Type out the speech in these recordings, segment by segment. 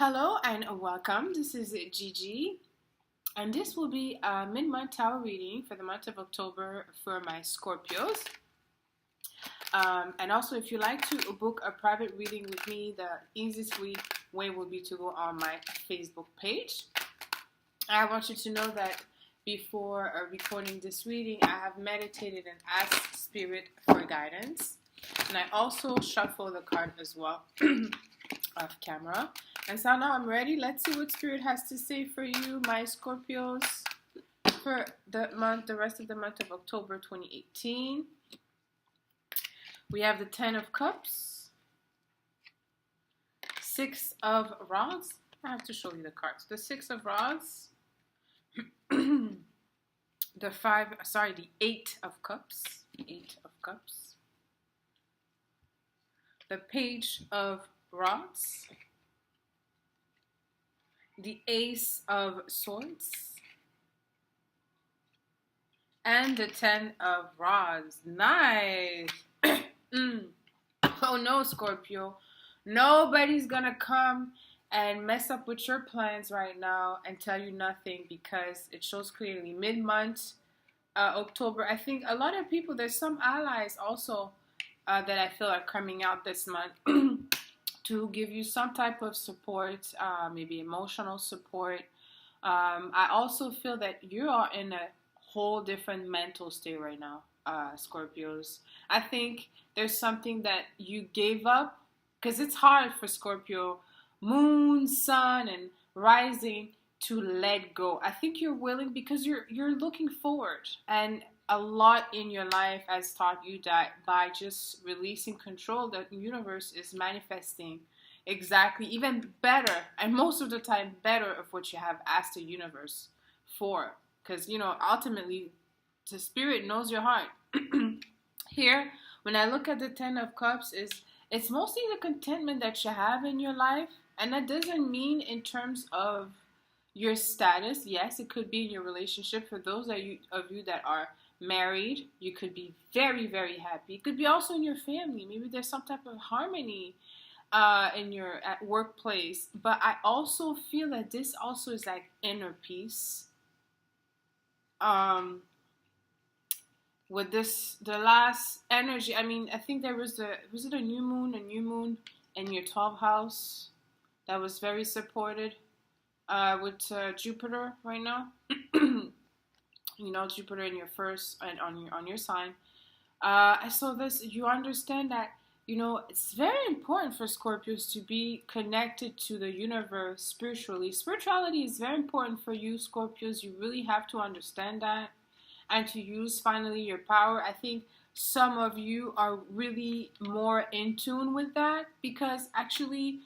Hello and welcome. This is Gigi, and this will be a mid-month tarot reading for the month of October for my Scorpios. And also, if you like to book a private reading with me, the easiest way would be to go on my Facebook page. I want you to know that before recording this reading, I have meditated and asked Spirit for guidance. And I also shuffle the card as well off camera. And so now I'm ready. Let's see what Spirit has to say for you, my Scorpios, for the rest of the month of October 2018. We have the 10 of Cups, 6 of Rods. I have to show you the cards. The 6 of Rods, the 8 of Cups, 8 of Cups, the Page of Rods, the Ace of Swords, and the 10 of Rods. Nice. Oh no, Scorpio. Nobody's gonna come and mess up with your plans right now and tell you nothing, because it shows clearly mid-month, October. I think a lot of people, there's some allies also that I feel are coming out this month to give you some type of support, maybe emotional support. I also feel that you are in a whole different mental state right now, Scorpios. I think there's something that you gave up, because it's hard for Scorpio, moon, sun, and rising, to let go. I think you're willing because you're looking forward, and a lot in your life has taught you that by just releasing control, the universe is manifesting exactly, even better, and most of the time better, of what you have asked the universe for. Because, ultimately, the Spirit knows your heart. Here, when I look at the 10 of Cups, it's mostly the contentment that you have in your life. And that doesn't mean in terms of your status. Yes, it could be in your relationship. For those of you that are married, you could be very, very happy. It could be also in your family. Maybe there's some type of harmony in your workplace. But I also feel that this also is like inner peace. With this, the last energy, I think there was a new moon in your 12th house that was very supported with Jupiter right now. Jupiter in your first and on your sign. So this, you understand that, it's very important for Scorpios to be connected to the universe spiritually. Spirituality is very important for you, Scorpios. You really have to understand that and to use finally your power. I think some of you are really more in tune with that, because actually,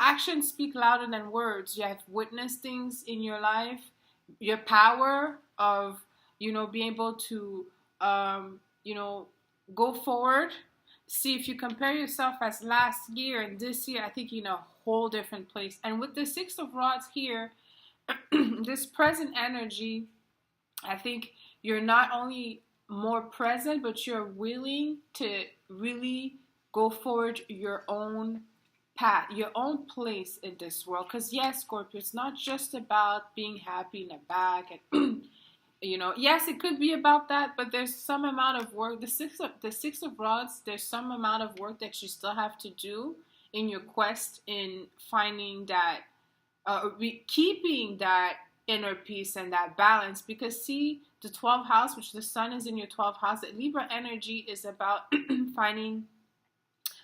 actions speak louder than words. You have witnessed things in your life. Your power of, being able to, go forward. See, if you compare yourself as last year and this year, I think you're in a whole different place. And with the 6 of Rods here, this present energy, I think you're not only more present, but you're willing to really go forward your own path, your own place in this world. Because yes, Scorpio, it's not just about being happy in the back and yes, it could be about that, but there's some amount of work. The six of Rods, there's some amount of work that you still have to do in your quest in finding that, keeping that inner peace and that balance. Because see, the 12th house, which the sun is in your 12th house, that Libra energy is about finding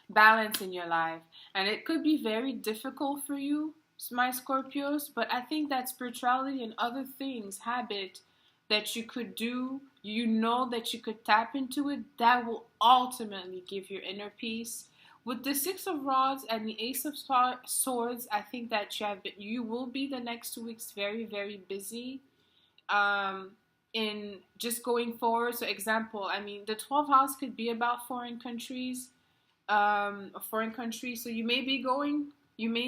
balance in your life. And it could be very difficult for you, my Scorpios, but I think that spirituality and other things, habit that you could do, that you could tap into it, that will ultimately give you inner peace. With the 6 of Rods and the Ace of Swords, I think that you will be the next 2 weeks very, very busy in just going forward. So example, the 12th house could be about foreign countries. So you may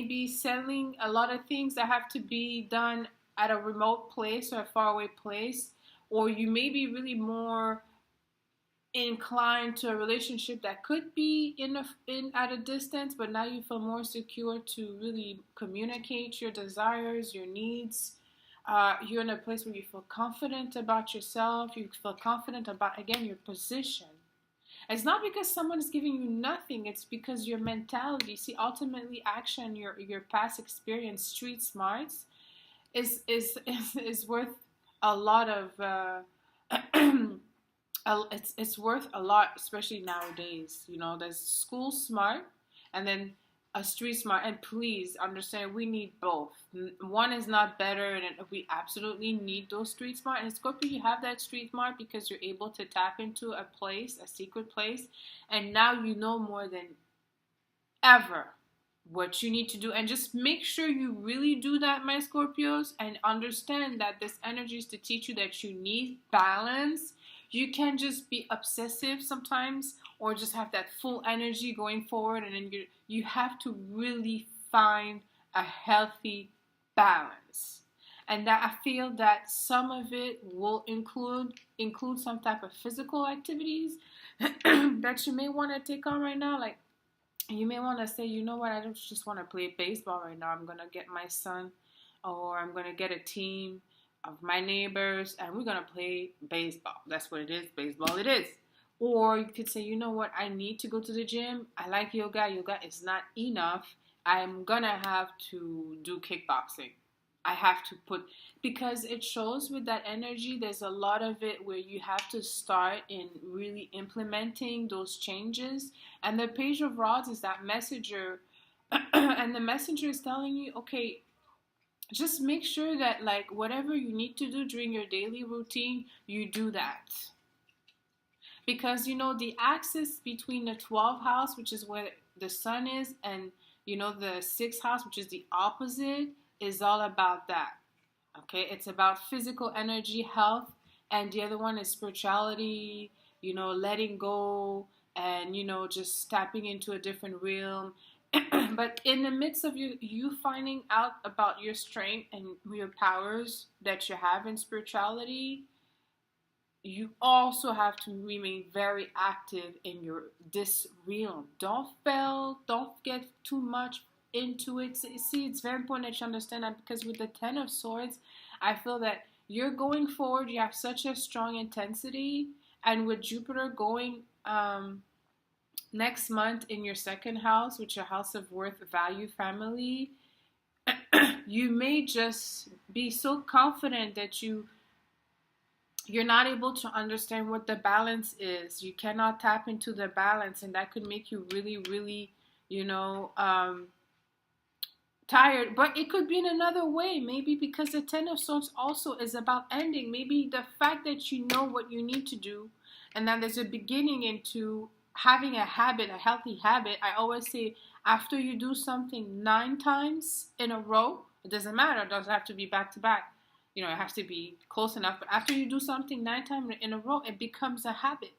be selling a lot of things that have to be done at a remote place or a faraway place, or you may be really more inclined to a relationship that could be in at a distance, but now you feel more secure to really communicate your desires, your needs. You're in a place where you feel confident about yourself. You feel confident about, again, your position. It's not because someone is giving you nothing. It's because your mentality. See, ultimately, action, your past experience, street smarts, is worth a lot of. It's worth a lot, especially nowadays. You know, there's school smart, and then a street smart. And please understand, we need both. One is not better, and we absolutely need those street smart. And Scorpio, you have that street smart because you're able to tap into a place, a secret place, and now you know more than ever what you need to do. And just make sure you really do that, my Scorpios, and understand that this energy is to teach you that you need balance. You can just be obsessive sometimes, or just have that full energy going forward, and then you have to really find a healthy balance. And that I feel that some of it will include some type of physical activities that you may want to take on right now. Like, you may want to say, you know what, I don't just want to play baseball right now. I'm going to get my son, or I'm going to get a team of my neighbors, and we're going to play baseball. That's what it is. Baseball it is. Or you could say, you know what, I need to go to the gym. I like yoga. Yoga is not enough. I'm going to have to do kickboxing. I have to put, because it shows with that energy, there's a lot of it where you have to start in really implementing those changes. And the Page of Rods is that messenger, and the messenger is telling you, okay, just make sure that, like, whatever you need to do during your daily routine, you do that. Because, you know, the axis between the 12th house, which is where the sun is, and, you know, the 6th house, which is the opposite, is all about that. Okay, it's about physical energy, health, and the other one is spirituality, you know, letting go, and, you know, just tapping into a different realm. But in the midst of you finding out about your strength and your powers that you have in spirituality, you also have to remain very active in this realm. Don't fail. Don't get too much into it. See, it's very important that you understand that, because with the 10 of Swords, I feel that you're going forward. You have such a strong intensity, and with Jupiter going next month in your 2nd house, which is your house of worth, value, family, you may just be so confident that you're not able to understand what the balance is. You cannot tap into the balance, and that could make you really, really, you know, tired. But it could be in another way, maybe because the 10 of Swords also is about ending. Maybe the fact that you know what you need to do, and then there's a beginning into having a habit, a healthy habit. I always say, after you do something 9 times in a row, it doesn't matter, it doesn't have to be back to back, you know, it has to be close enough, but after you do something 9 times in a row, it becomes a habit.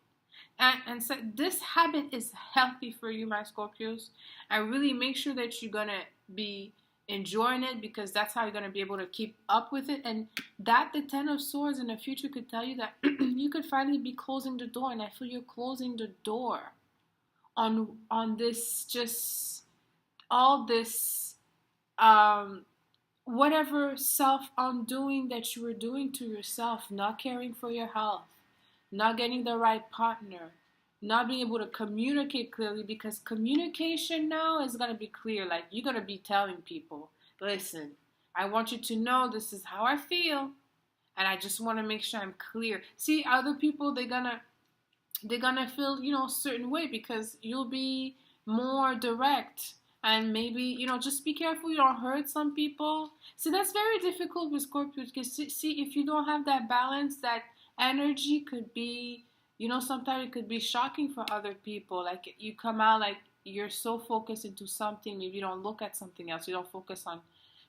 And so this habit is healthy for you, my Scorpios. And really make sure that you're going to be enjoying it, because that's how you're going to be able to keep up with it. And that the 10 of Swords in the future could tell you that you could finally be closing the door. And I feel you're closing the door on this, just all this whatever self-undoing that you were doing to yourself, not caring for your health, not getting the right partner, not being able to communicate clearly, because communication now is going to be clear. Like, you're going to be telling people, listen, I want you to know this is how I feel, and I just want to make sure I'm clear. See, other people, they're gonna feel, you know, a certain way, because you'll be more direct. And maybe, you know, just be careful you don't hurt some people. See, that's very difficult with Scorpio, because see, if you don't have that balance, that energy could be, you know, sometimes it could be shocking for other people. Like, you come out like you're so focused into something, maybe you don't look at something else. You don't focus on,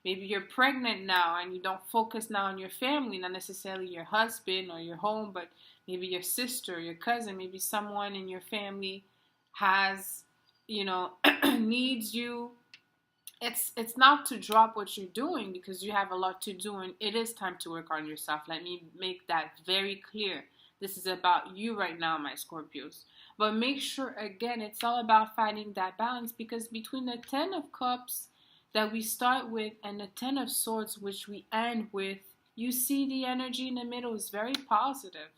maybe you're pregnant now and you don't focus now on your family, not necessarily your husband or your home, but maybe your sister, your cousin, maybe someone in your family has, you know, needs you. It's not to drop what you're doing, because you have a lot to do, and it is time to work on yourself. Let me make that very clear. This is about you right now, my Scorpios. But make sure, again, it's all about finding that balance, because between the 10 of Cups that we start with and the 10 of Swords, which we end with, you see the energy in the middle is very positive.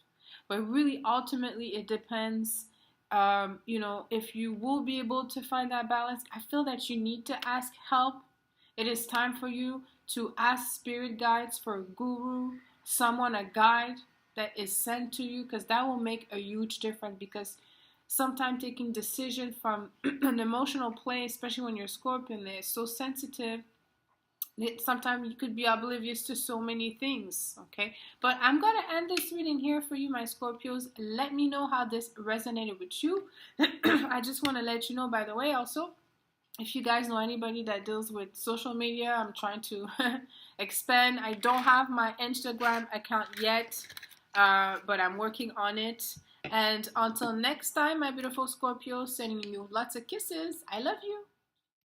But really, ultimately, it depends, if you will be able to find that balance. I feel that you need to ask help. It is time for you to ask spirit guides for a guru, someone, a guide that is sent to you, because that will make a huge difference. Because sometimes taking decision from an emotional place, especially when you're Scorpion, is so sensitive. Sometimes you could be oblivious to so many things, okay? But I'm going to end this reading here for you, my Scorpios. Let me know how this resonated with you. I just want to let you know, by the way, also, if you guys know anybody that deals with social media, I'm trying to expand. I don't have my Instagram account yet, but I'm working on it. And until next time, my beautiful Scorpio, sending you lots of kisses. I love you.